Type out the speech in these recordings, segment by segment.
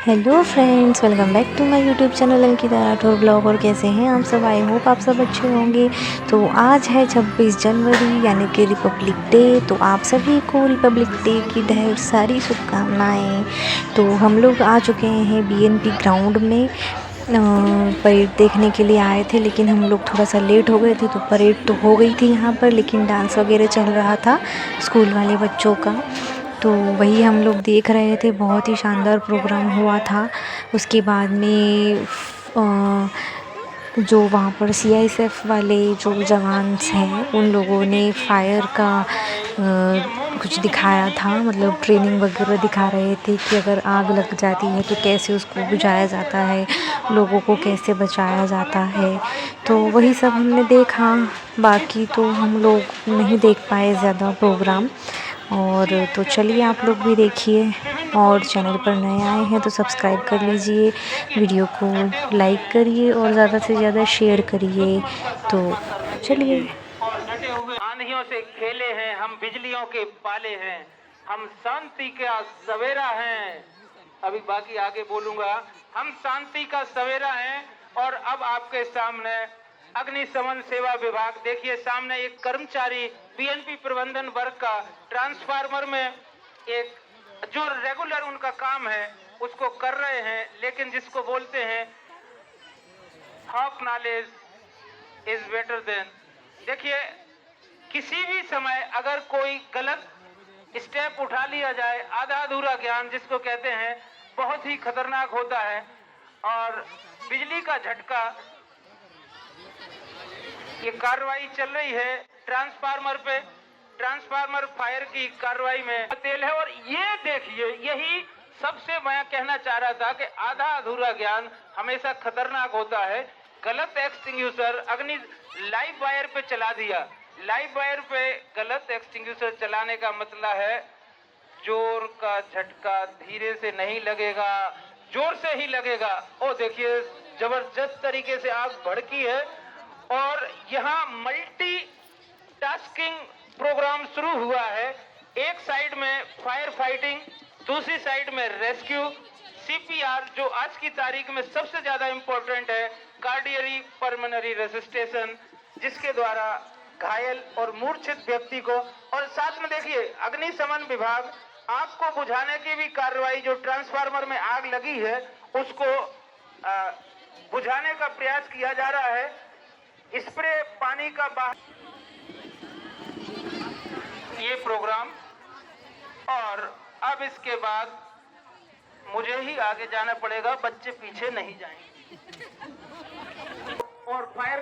Hello friends, welcome back to my YouTube channel Ankita Rathore blog. और कैसे हैं आप सब? आई होप आप सब अच्छे होंगे। तो आज है 26 जनवरी यानी कि रिपब्लिक डे। तो आप सभी को रिपब्लिक डे की ढेर सारी शुभकामनाएं। तो हम लोग आ चुके हैं बीएनपी ग्राउंड में। परेड देखने के लिए आए थे, लेकिन हम लोग थोड़ा सा लेट हो गए थे। तो परेड तो हो गई थी यहाँ पर, लेकिन डांस वगैरह चल रहा था स्कूल वाले बच्चों का। तो वही हम लोग देख रहे थे। बहुत ही शानदार प्रोग्राम हुआ था। उसके बाद में जो वहाँ पर सीआईएसएफ वाले जो जवान्स हैं, उन लोगों ने फायर का कुछ दिखाया था। मतलब ट्रेनिंग वगैरह दिखा रहे थे कि अगर आग लग जाती है तो कैसे उसको बुझाया जाता है, लोगों को कैसे बचाया जाता है। तो वही सब हमने देखा। बाकी तो हम लोग नहीं देख पाए ज़्यादा प्रोग्राम। और तो चलिए आप लोग भी देखिए। और चैनल पर नए आए हैं तो सब्सक्राइब कर लीजिए, वीडियो को लाइक करिए और ज़्यादा से ज़्यादा शेयर करिए। तो चलिए। और डटे हुए आंधियों से खेले हैं, हम बिजलियों के पाले हैं, हम शांति का सवेरा हैं। अभी बाकी आगे बोलूंगा। हम शांति का सवेरा हैं। और अब आपके सामने अग्निशमन सेवा विभाग, देखिए सामने एक कर्मचारी बीएनपी प्रबंधन वर्ग का ट्रांसफार्मर में एक जो रेगुलर उनका काम है उसको कर रहे हैं, लेकिन जिसको बोलते हैं half knowledge is better than. देखिए किसी भी समय अगर कोई गलत स्टेप उठा लिया जाए, आधा अधूरा ज्ञान जिसको कहते हैं, बहुत ही खतरनाक होता है। और बिजली का झटका, ये कार्रवाई चल रही है ट्रांसफार्मर पे, ट्रांसफार्मर फायर की कार्रवाई में तेल है। और ये देखिए, यही सबसे मैं कहना चाह रहा था कि आधा अधूरा ज्ञान हमेशा खतरनाक होता है। गलत एक्सटिंग्विशर अग्नि लाइव वायर पे चला दिया। लाइव वायर पे गलत एक्सटिंग्विशर चलाने का मतलब है जोर का झटका धीरे से नहीं लगेगा, जोर से ही लगेगा। ओ देखिए जबरदस्त तरीके से आग भड़की है। और यहाँ मल्टी टास्किंग प्रोग्राम शुरू हुआ है। एक साइड में फायर फाइटिंग, दूसरी साइड में रेस्क्यू, सीपीआर, जो आज की तारीख में सबसे ज्यादा इंपॉर्टेंट है, कार्डियरी परमनरी रेसिस्टेशन, जिसके द्वारा घायल और मूर्छित व्यक्ति को, और साथ में देखिए अग्निशमन विभाग आग को बुझाने की भी कार्रवाई, जो ट्रांसफार्मर में आग लगी है उसको बुझाने का प्रयास किया जा रहा है। स्प्रे पानी का ये प्रोग्राम। और अब इसके बाद मुझे ही आगे जाना पड़ेगा, बच्चे पीछे नहीं जाएंगे। और फायर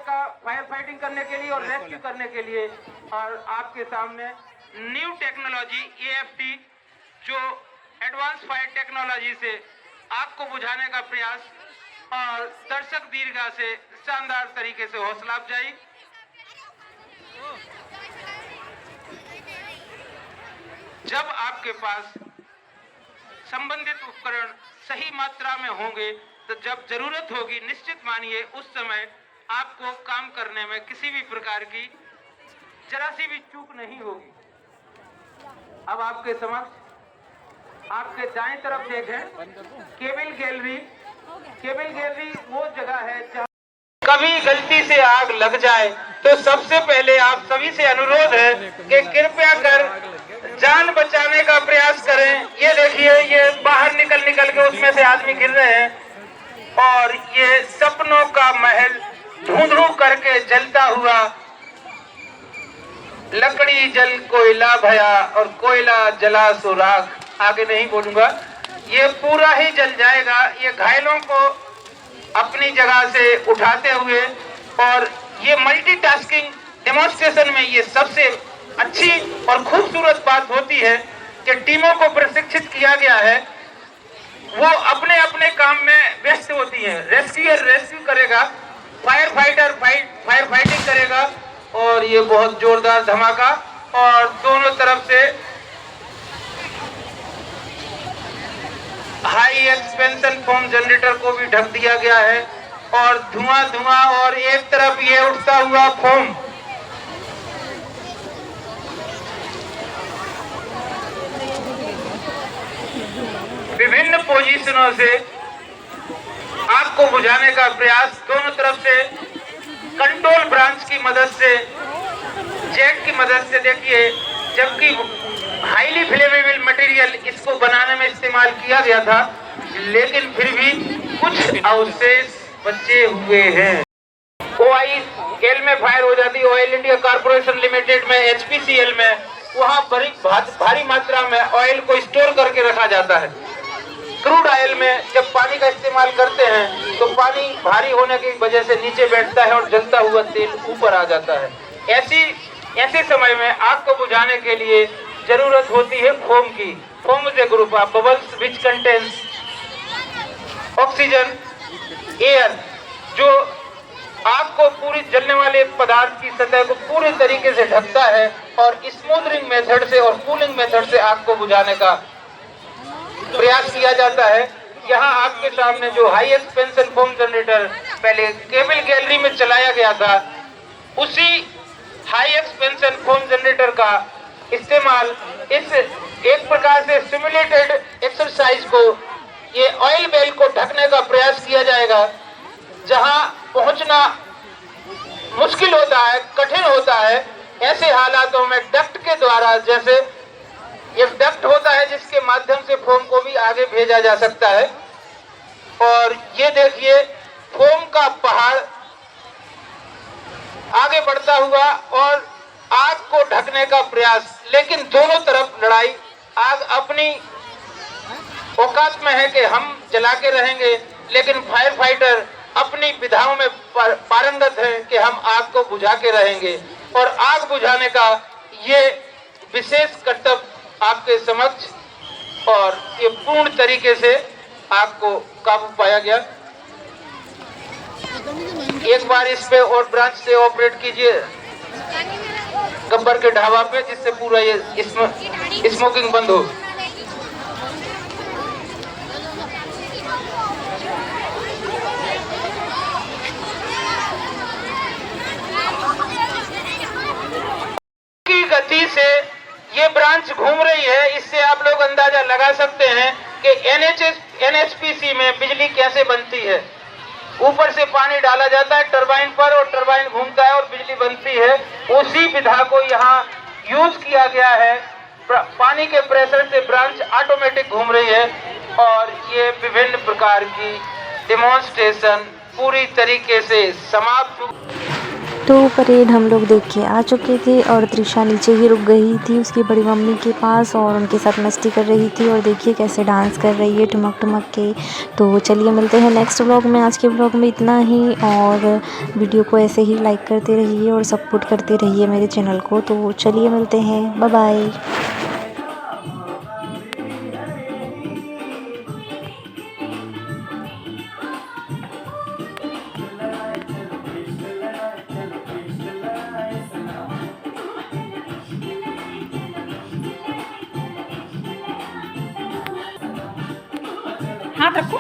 फाइटिंग करने के लिए और रेस्क्यू करने के लिए, और आपके सामने न्यू टेक्नोलॉजी एएफटी, जो एडवांस फायर टेक्नोलॉजी से आग को बुझाने का प्रयास, और दर्शक दीर्घा से शानदार तरीके से हौसला अफजाई। जब आपके पास संबंधित उपकरण सही मात्रा में होंगे, तो जब जरूरत होगी, निश्चित मानिए उस समय आपको काम करने में किसी भी प्रकार की जरा सी भी चूक नहीं होगी। अब आपके समक्ष, आपके दाएं तरफ देखें, केबल गैलरी। केबल गैलरी वो जगह है जहां कभी गलती से आग लग जाए तो सबसे पहले आप सभी से अनुरोध है कि कृपया कर जान बचाने का प्रयास करें। ये देखिए, ये बाहर निकल के उसमें से आदमी गिर रहे हैं। और ये सपनों का महल धुंधु करके जलता हुआ, लकड़ी जल कोयला भया और कोयला जला सुराग, आगे नहीं बोलूंगा, ये पूरा ही जल जाएगा। ये घायलों को अपनी जगह से उठाते हुए, और ये मल्टीटास्किंग डेमोन्स्ट्रेशन में ये सबसे अच्छी और खूबसूरत बात होती है कि टीमों को प्रशिक्षित किया गया है, वो अपने अपने काम में व्यस्त होती है। रेस्क्यूअर रेस्क्यू करेगा, फायर फाइटर फायर फाइटिंग करेगा, और ये बहुत जोरदार धमाका। और दोनों तरफ से हाई एक्सपेंशन फोम जनरेटर को भी ढक दिया गया है, और धुआं, और एक तरफ ये उठता हुआ फोम। विभिन्न विभिन्न पोजीशनों से आग को बुझाने का प्रयास दोनों तरफ से कंट्रोल ब्रांच की मदद से, जेट की मदद से देखिए, जबकि हाईली फ्लेमेबल मटेरियल इसको बनाने में इस्तेमाल किया गया था, लेकिन फिर भी कुछ अवशेष बचे हुए हैं। OIL में फायर हो जाती है, ऑयल इंडिया कॉर्पोरेशन लिमिटेड में, HPCL में, वहाँ भारी मात्रा में ऑयल को स्टोर करके रखा जाता है। क्रूड ऑयल में जब पानी का इस्तेमाल करते हैं तो पानी भारी होने की वजह से नीचे बैठता है और जलता हुआ तेल ऊपर आ जाता है। ऐसे समय में आग को बुझाने के लिए जरूरत होती है फोम की। Foam is a group of bubbles which contains oxygen air, जो आग को पूरी जलने वाले पदार्थ की सतह को पूरी तरीके से ढकता है और स्मूथरिंग मेथड से और कूलिंग मेथड से आग को बुझाने का प्रयास किया जाता है। यहाँ आपके सामने जो हाई एक्सपेंशन फोम जनरेटर पहले केबल गैलरी में चलाया गया था, उसी हाई एक्सपेंशन फोम जनरेटर का इस्तेमाल इस एक प्रकार से सिमुलेटेड एक्सरसाइज को, ये ऑयल बेल को ढकने का प्रयास किया जाएगा, जहां पहुंचना मुश्किल होता है, कठिन होता है। ऐसे हालातों में डक्ट के द्वारा, जैसे एक डक्ट होता है जिसके माध्यम से फोम को भी आगे भेजा जा सकता है, और ये देखिए फोम का पहाड़ आगे बढ़ता हुआ और आग को ढकने का प्रयास। लेकिन दोनों तरफ लड़ाई, आग अपनी औकात में है कि हम जला के रहेंगे, लेकिन फायर फाइटर अपनी विधाओं में पारंगत है कि हम आग को बुझा के रहेंगे। और आग बुझाने का ये विशेष कर्तव्य आपके समक्ष, और ये पूर्ण तरीके से आग को काबू पाया गया। एक बार इस पे और ब्रांच से ऑपरेट कीजिए गब्बर के ढाबा पे, जिससे पूरा ये स्मोकिंग बंद हो। की गति से ये ब्रांच घूम रही है, इससे आप लोग अंदाजा लगा सकते हैं कि NHPC में बिजली कैसे बनती है। ऊपर से पानी डाला जाता है टरबाइन पर और टरबाइन घूमता है और बिजली बनती है। उसी विधा को यहाँ यूज किया गया है। पानी के प्रेशर से ब्रांच ऑटोमेटिक घूम रही है और ये विभिन्न प्रकार की डेमोन्स्ट्रेशन पूरी तरीके से समाप्त। तो परेड हम लोग देख के आ चुके थे और त्रिशा नीचे ही रुक गई थी उसकी बड़ी मम्मी के पास और उनके साथ मस्ती कर रही थी, और देखिए कैसे डांस कर रही है ठुमक ठुमक के। तो चलिए मिलते हैं नेक्स्ट व्लॉग में। आज के व्लॉग में इतना ही, और वीडियो को ऐसे ही लाइक करते रहिए और सपोर्ट करते रहिए मेरे चैनल को। तो चलिए मिलते हैं, बाय बाय। हाथ रखो।